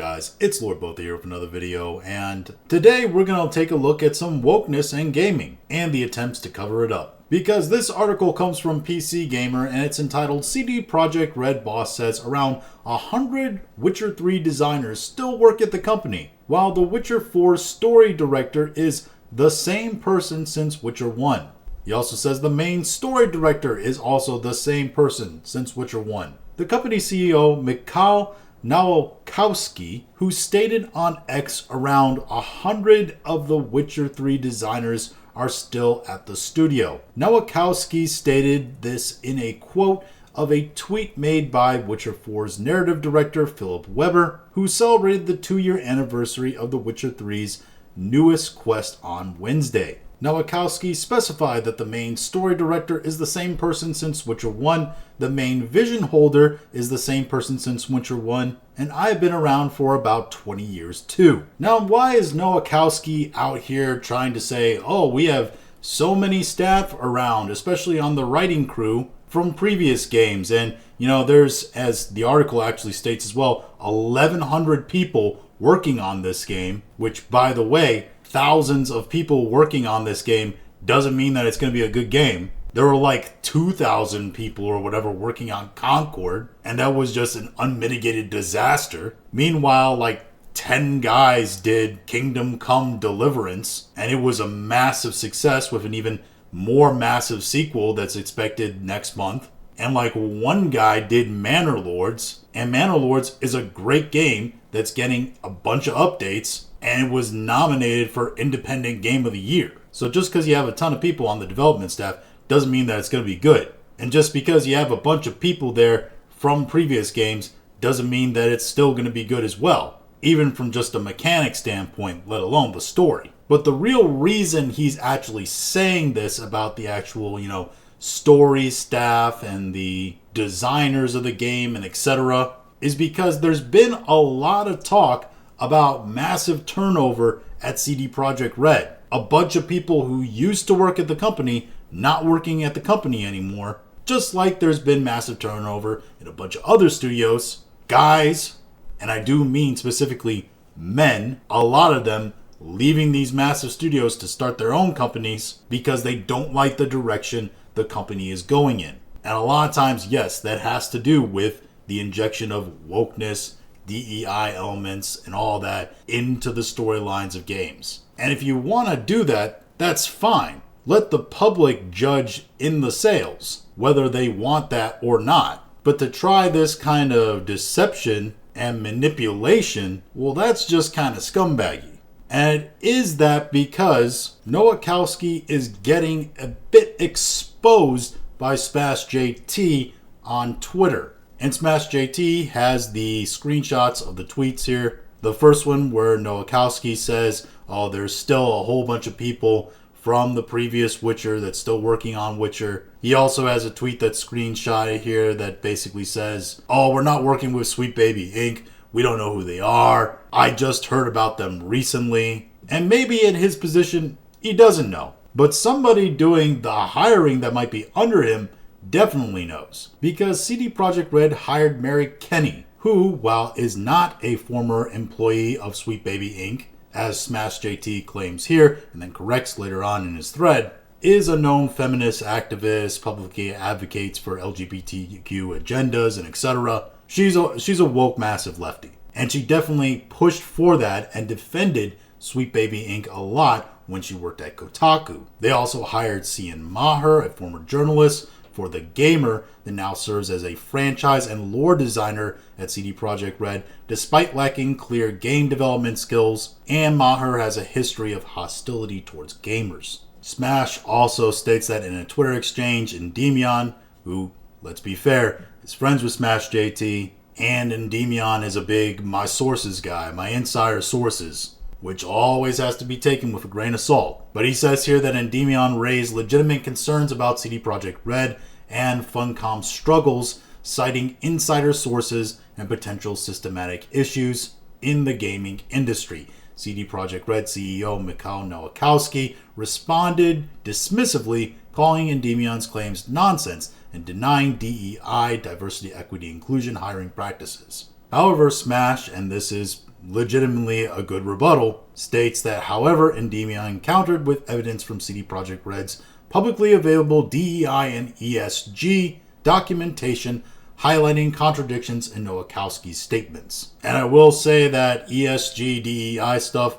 guys? It's Lord Both here with another video, and today we're going to take a look at some wokeness in gaming and the attempts to cover it up. Because this article comes from PC Gamer and it's entitled CD Projekt Red Boss says around 100 Witcher 3 designers still work at the company, while the Witcher 4 story director is the same person since Witcher 1. He also says the main story director is also the same person since Witcher 1. The company CEO, Mikhail Nowakowski, who stated on X around 100 of the Witcher 3 designers are still at the studio. Nowakowski stated this in a quote of a tweet made by Witcher 4's narrative director Philip Weber, who celebrated the 2-year anniversary of The Witcher 3's newest quest on Wednesday. Nowakowski specified that the main story director is the same person since Witcher 1, the main vision holder is the same person since Witcher 1, and I've been around for about 20 years too. Now, why is Nowakowski out here trying to say, oh, we have so many staff around, especially on the writing crew from previous games, and there's, as the article actually states as well, 1,100 people working on this game, which, by the way, thousands of people working on this game doesn't mean that it's going to be a good game. There were like 2,000 people or whatever working on Concord, and that was just an unmitigated disaster. Meanwhile, like 10 guys did Kingdom Come Deliverance, and it was a massive success with an even more massive sequel that's expected next month. And like one guy did Manor Lords, and Manor Lords is a great game that's getting a bunch of updates, and it was nominated for Independent Game of the Year. So just because you have a ton of people on the development staff doesn't mean that it's going to be good. And just because you have a bunch of people there from previous games doesn't mean that it's still going to be good as well, even from just a mechanic standpoint, let alone the story. But the real reason he's actually saying this about the actual, story staff and the designers of the game and etc. is because there's been a lot of talk about massive turnover at CD Projekt Red. A bunch of people who used to work at the company not working at the company anymore, just like there's been massive turnover in a bunch of other studios. Guys, and I do mean specifically men, a lot of them leaving these massive studios to start their own companies because they don't like the direction the company is going in. And a lot of times, yes, that has to do with the injection of wokeness, DEI elements, and all that into the storylines of games. And if you want to do that, that's fine. Let the public judge in the sales, whether they want that or not. But to try this kind of deception and manipulation, well, that's just kind of scumbaggy. And it is that because Nowakowski is getting a bit exposed by Smash JT on Twitter. And Smash JT has the screenshots of the tweets here. The first one where Nowakowski says, oh, there's still a whole bunch of people from the previous Witcher that's still working on Witcher. He also has a tweet that's screenshotted here that basically says, oh, we're not working with Sweet Baby Inc. We don't know who they are. I just heard about them recently. And maybe in his position, he doesn't know. But somebody doing the hiring that might be under him definitely knows. Because CD Projekt Red hired Mary Kenny, who, while is not a former employee of Sweet Baby Inc., as Smash JT claims here, and then corrects later on in his thread, is a known feminist activist, publicly advocates for LGBTQ agendas and etc. She's a woke massive lefty. And she definitely pushed for that and defended Sweet Baby Inc. a lot when she worked at Kotaku. They also hired Cian Maher, a former journalist, for The Gamer that now serves as a franchise and lore designer at CD Projekt Red, despite lacking clear game development skills, and Maher has a history of hostility towards gamers. Smash also states that in a Twitter exchange, Endymion, who, let's be fair, is friends with Smash JT, and Endymion is a big my sources guy, my insider sources, which always has to be taken with a grain of salt. But he says here that Endymion raised legitimate concerns about CD Projekt Red and Funcom's struggles, citing insider sources and potential systematic issues in the gaming industry. CD Projekt Red CEO Mikhail Nowakowski responded dismissively, calling Endymion's claims nonsense and denying DEI, diversity, equity, inclusion hiring practices. However, Smash, and this is legitimately a good rebuttal, states that, however, Endymion encountered with evidence from CD Projekt Red's publicly available DEI and ESG documentation highlighting contradictions in Nowakowski's statements. And I will say that ESG, DEI stuff,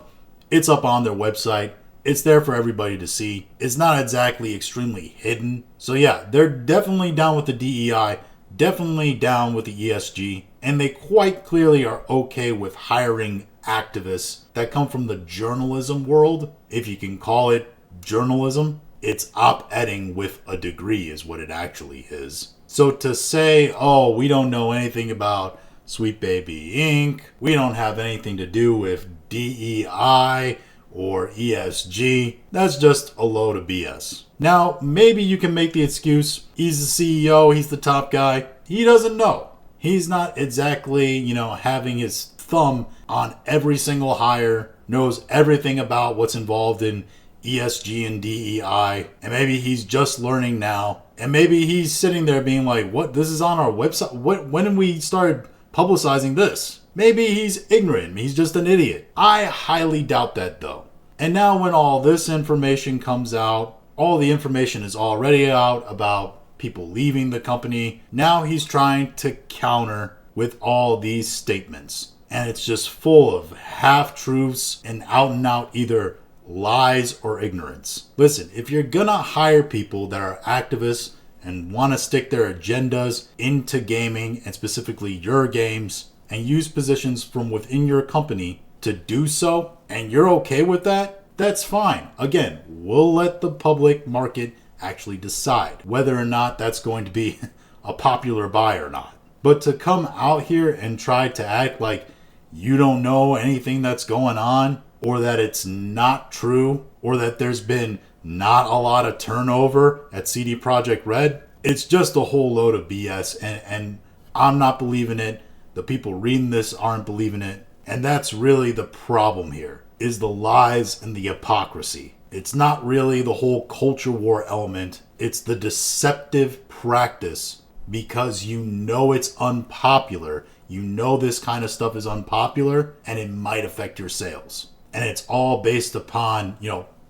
it's up on their website. It's there for everybody to see. It's not exactly extremely hidden. So yeah, they're definitely down with the DEI, definitely down with the ESG, and they quite clearly are okay with hiring activists that come from the journalism world, if you can call it journalism. It's op-editing with a degree is what it actually is. So to say, oh, we don't know anything about Sweet Baby Inc., we don't have anything to do with DEI or ESG, that's just a load of BS. Now, maybe you can make the excuse, he's the CEO, he's the top guy. He doesn't know. He's not exactly, having his thumb on every single hire, knows everything about what's involved in ESG and DEI, and maybe he's just learning now, and maybe he's sitting there being like, what, this is on our website? When we started publicizing this? Maybe he's ignorant, he's just an idiot. I highly doubt that though. And now when all this information comes out, all the information is already out about people leaving the company, now he's trying to counter with all these statements. And it's just full of half-truths and out either lies or ignorance. Listen, if you're gonna hire people that are activists and want to stick their agendas into gaming and specifically your games and use positions from within your company to do so, and you're okay with that, that's fine. Again, we'll let the public market actually decide whether or not that's going to be a popular buy or not. But to come out here and try to act like you don't know anything that's going on, or that it's not true, or that there's been not a lot of turnover at CD Projekt Red, it's just a whole load of BS, and I'm not believing it. The people reading this aren't believing it, and that's really the problem here, is the lies and the hypocrisy. It's not really the whole culture war element, it's the deceptive practice, because you know it's unpopular, you know this kind of stuff is unpopular, and it might affect your sales. And it's all based upon,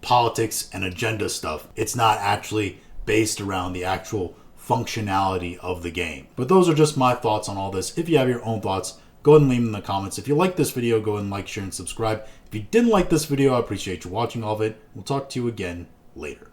politics and agenda stuff. It's not actually based around the actual functionality of the game. But those are just my thoughts on all this. If you have your own thoughts, go ahead and leave them in the comments. If you like this video, go ahead and like, share, and subscribe. If you didn't like this video, I appreciate you watching all of it. We'll talk to you again later.